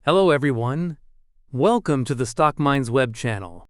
Hello everyone. Welcome to the Stock Minds web channel.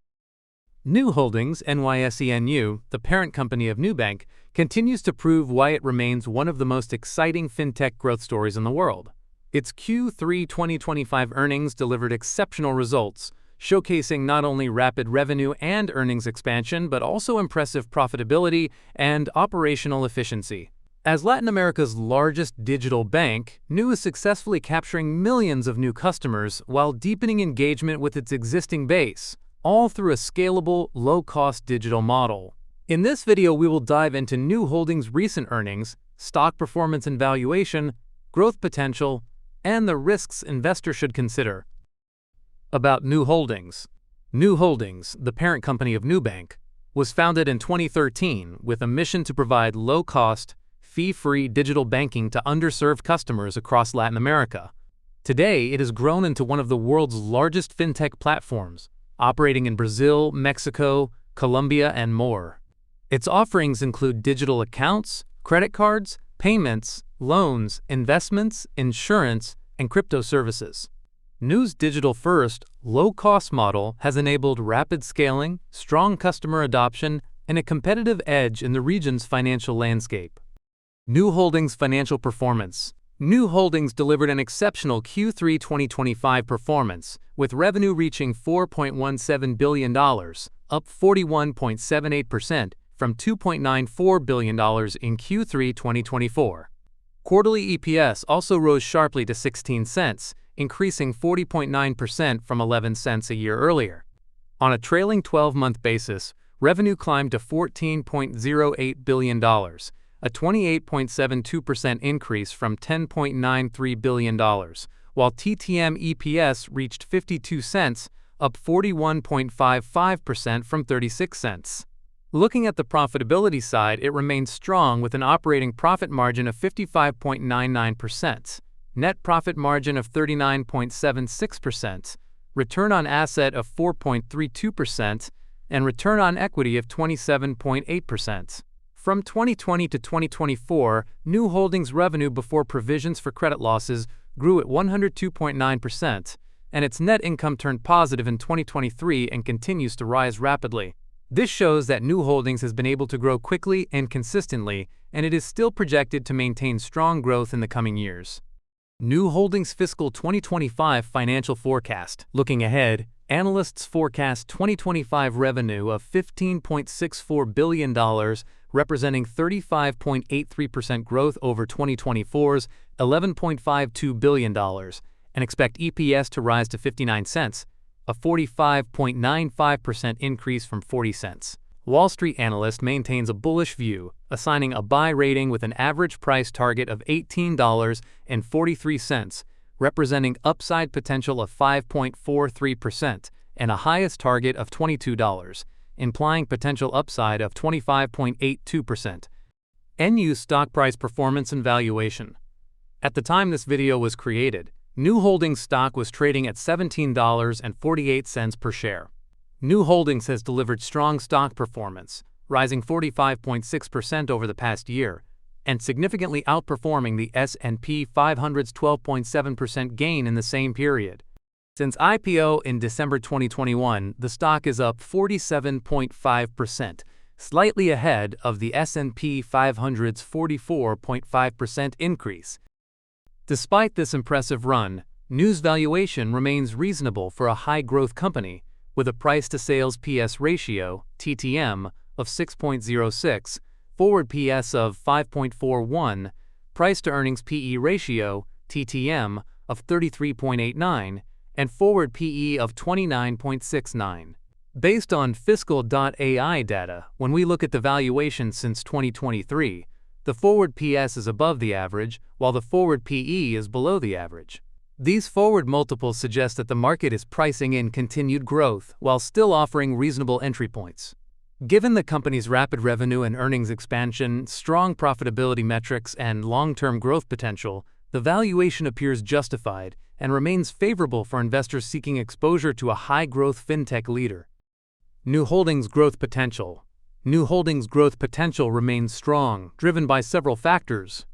New Holdings, NYSENU, the parent company of Nubank, continues to prove why it remains one of the most exciting fintech growth stories in the world. Its Q3 2025 earnings delivered exceptional results, showcasing not only rapid revenue and earnings expansion but also impressive profitability and operational efficiency. As Latin America's largest digital bank, Nu is successfully capturing millions of new customers while deepening engagement with its existing base, all through a scalable, low-cost digital model. In this video, we will dive into Nu Holdings' recent earnings, stock performance and valuation, growth potential, and the risks investors should consider. About Nu Holdings. Nu Holdings, the parent company of Nubank, was founded in 2013 with a mission to provide low-cost, fee-free digital banking to underserved customers across Latin America. Today, it has grown into one of the world's largest fintech platforms, operating in Brazil, Mexico, Colombia, and more. Its offerings include digital accounts, credit cards, payments, loans, investments, insurance, and crypto services. Nu's digital-first, low-cost model has enabled rapid scaling, strong customer adoption, and a competitive edge in the region's financial landscape. Nu Holdings' financial performance. Nu Holdings delivered an exceptional Q3 2025 performance, with revenue reaching $4.17 billion, up 41.78% from $2.94 billion in Q3 2024. Quarterly EPS also rose sharply to 16 cents, increasing 40.9% from 11 cents a year earlier. On a trailing 12-month basis, revenue climbed to $14.08 billion, a 28.72% increase from $10.93 billion, while TTM EPS reached 52 cents, up 41.55% from 36 cents. Looking at the profitability side, it remains strong with an operating profit margin of 55.99%, net profit margin of 39.76%, return on asset of 4.32%, and return on equity of 27.8%. From 2020 to 2024, Nu Holdings' revenue before provisions for credit losses grew at 102.9%, and its net income turned positive in 2023 and continues to rise rapidly. This shows that Nu Holdings has been able to grow quickly and consistently, and it is still projected to maintain strong growth in the coming years. Nu Holdings' fiscal 2025 financial forecast. Looking ahead, analysts forecast 2025 revenue of $15.64 billion, representing 35.83% growth over 2024's $11.52 billion, and expect EPS to rise to 59 cents, a 45.95% increase from 40 cents. Wall Street analyst maintains a bullish view, assigning a buy rating with an average price target of $18.43, representing upside potential of 5.43% and a highest target of $22, implying potential upside of 25.82%. NU stock price performance and valuation. At the time this video was created, Nu Holdings stock was trading at $17.48 per share. Nu Holdings has delivered strong stock performance, rising 45.6% over the past year, and significantly outperforming the S&P 500's 12.7% gain in the same period. Since IPO in December 2021, the stock is up 47.5%, slightly ahead of the S&P 500's 44.5% increase. Despite this impressive run, Nu's valuation remains reasonable for a high-growth company, with a price-to-sales PS ratio (TTM) of 6.06, forward PS of 5.41, price-to-earnings PE ratio (TTM) of 33.89, and forward PE of 29.69. Based on Fiscal.ai data, when we look at the valuation since 2023, the forward PS is above the average, while the forward PE is below the average. These forward multiples suggest that the market is pricing in continued growth while still offering reasonable entry points. Given the company's rapid revenue and earnings expansion, strong profitability metrics, and long-term growth potential, the valuation appears justified and remains favorable for investors seeking exposure to a high-growth fintech leader. Nu Holdings' growth potential. Nu Holdings' growth potential remains strong, driven by several factors.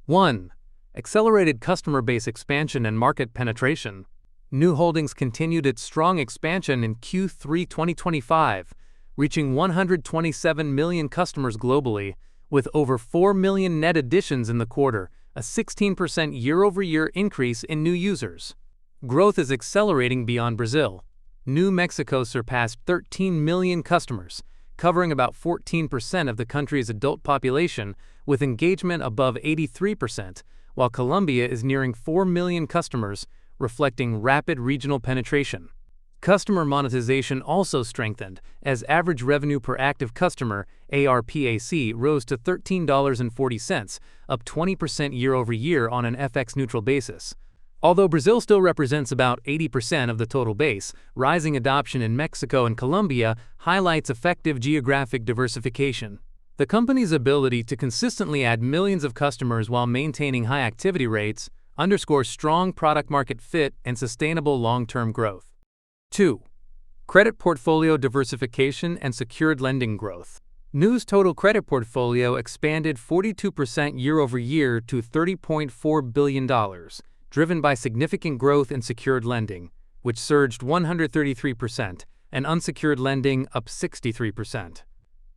1. Accelerated customer base expansion and market penetration. Nu Holdings continued its strong expansion in Q3 2025, reaching 127 million customers globally, with over 4 million net additions in the quarter, a 16% year-over-year increase in new users. Growth is accelerating beyond Brazil. New Mexico surpassed 13 million customers, covering about 14% of the country's adult population, with engagement above 83%, while Colombia is nearing 4 million customers, reflecting rapid regional penetration. Customer monetization also strengthened, as average revenue per active customer (ARPAC) rose to $13.40, up 20% year-over-year on an FX-neutral basis. Although Brazil still represents about 80% of the total base, rising adoption in Mexico and Colombia highlights effective geographic diversification. The company's ability to consistently add millions of customers while maintaining high activity rates underscores strong product-market fit and sustainable long-term growth. 2. Credit portfolio diversification and secured lending growth. Nu's total credit portfolio expanded 42% year-over-year to $30.4 billion, driven by significant growth in secured lending, which surged 133%, and unsecured lending up 63%.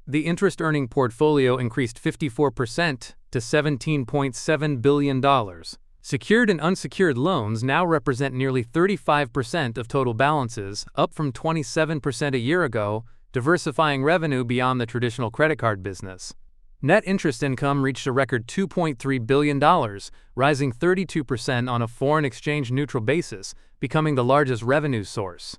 The interest-earning portfolio increased 54% to $17.7 billion. Secured and unsecured loans now represent nearly 35% of total balances, up from 27% a year ago, diversifying revenue beyond the traditional credit card business. Net interest income reached a record $2.3 billion, rising 32% on a foreign exchange neutral basis, becoming the largest revenue source.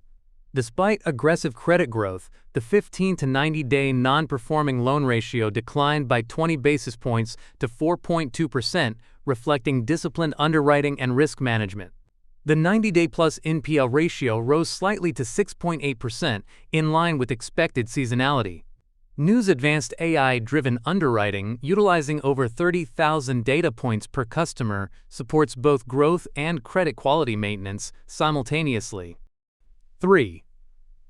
Despite aggressive credit growth, the 15 to 90-day non-performing loan ratio declined by 20 basis points to 4.2%, reflecting disciplined underwriting and risk management. The 90-day plus NPL ratio rose slightly to 6.8%, in line with expected seasonality. Nu's advanced AI-driven underwriting, utilizing over 30,000 data points per customer, supports both growth and credit quality maintenance simultaneously. 3.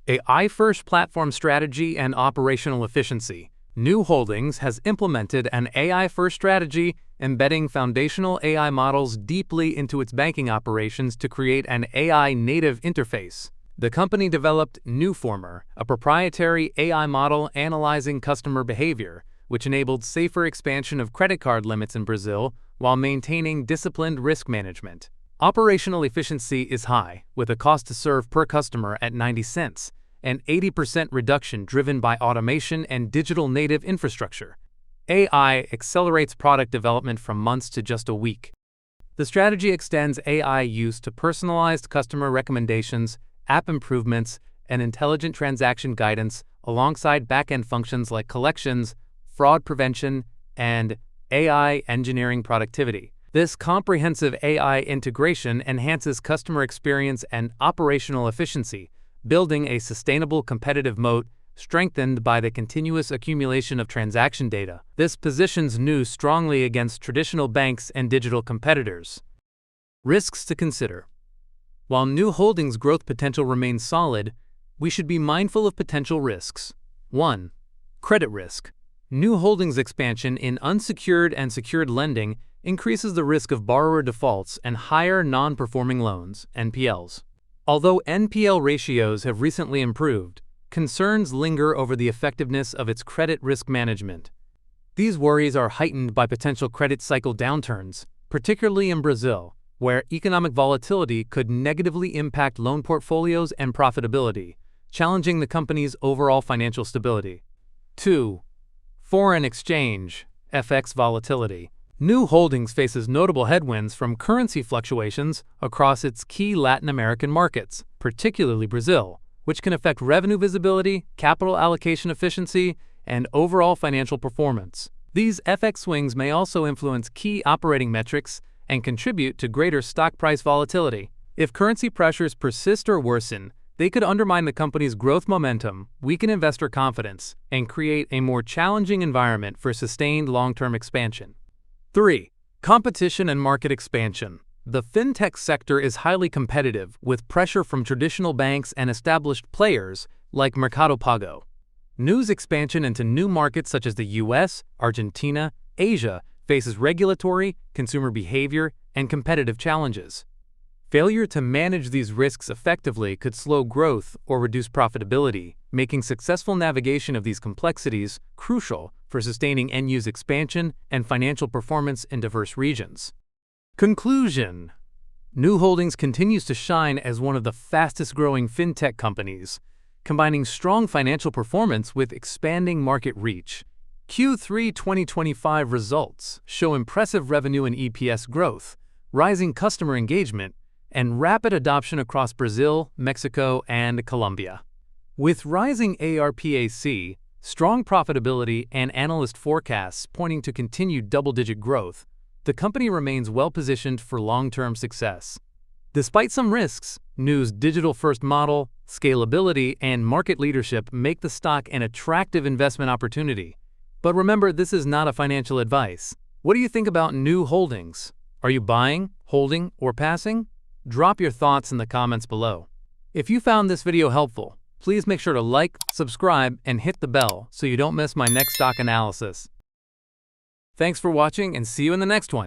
AI-first platform strategy and operational efficiency. Nu Holdings has implemented an AI-first strategy, embedding foundational AI models deeply into its banking operations to create an AI-native interface. The company developed Nuformer, a proprietary AI model analyzing customer behavior, which enabled safer expansion of credit card limits in Brazil while maintaining disciplined risk management. Operational efficiency is high, with a cost to serve per customer at 90 cents, an 80% reduction driven by automation and digital native infrastructure. AI accelerates product development from months to just a week. The strategy extends AI use to personalized customer recommendations, app improvements, and intelligent transaction guidance alongside back-end functions like collections, fraud prevention, and AI engineering productivity. This comprehensive AI integration enhances customer experience and operational efficiency, building a sustainable competitive moat strengthened by the continuous accumulation of transaction data. This positions Nu strongly against traditional banks and digital competitors. Risks to consider. While Nu Holdings' growth potential remains solid, we should be mindful of potential risks. 1. Credit risk. Nu Holdings' expansion in unsecured and secured lending increases the risk of borrower defaults and higher non-performing loans, NPLs. Although NPL ratios have recently improved, concerns linger over the effectiveness of its credit risk management. These worries are heightened by potential credit cycle downturns, particularly in Brazil, where economic volatility could negatively impact loan portfolios and profitability, challenging the company's overall financial stability. 2. Foreign exchange, FX volatility. Nu Holdings faces notable headwinds from currency fluctuations across its key Latin American markets, particularly Brazil, which can affect revenue visibility, capital allocation efficiency, and overall financial performance. These FX swings may also influence key operating metrics and contribute to greater stock price volatility. If currency pressures persist or worsen, they could undermine the company's growth momentum, weaken investor confidence, and create a more challenging environment for sustained long-term expansion. 3. Competition and market expansion. The fintech sector is highly competitive, with pressure from traditional banks and established players like Mercado Pago. Nu's expansion into new markets such as the US, Argentina, Asia faces regulatory, consumer behavior, and competitive challenges. Failure to manage these risks effectively could slow growth or reduce profitability, making successful navigation of these complexities crucial for sustaining end-use expansion and financial performance in diverse regions. Conclusion: Nu Holdings continues to shine as one of the fastest-growing fintech companies, combining strong financial performance with expanding market reach. Q3 2025 results show impressive revenue and EPS growth, rising customer engagement, and rapid adoption across Brazil, Mexico, and Colombia. With rising ARPAC, strong profitability, and analyst forecasts pointing to continued double-digit growth, the company remains well-positioned for long-term success. Despite some risks, Nu's digital-first model, scalability, and market leadership make the stock an attractive investment opportunity. But remember, this is not a financial advice. What do you think about Nu Holdings? Are you buying, holding, or passing? Drop your thoughts in the comments below. If you found this video helpful, please make sure to like, subscribe, and hit the bell so you don't miss my next stock analysis. Thanks for watching and see you in the next one.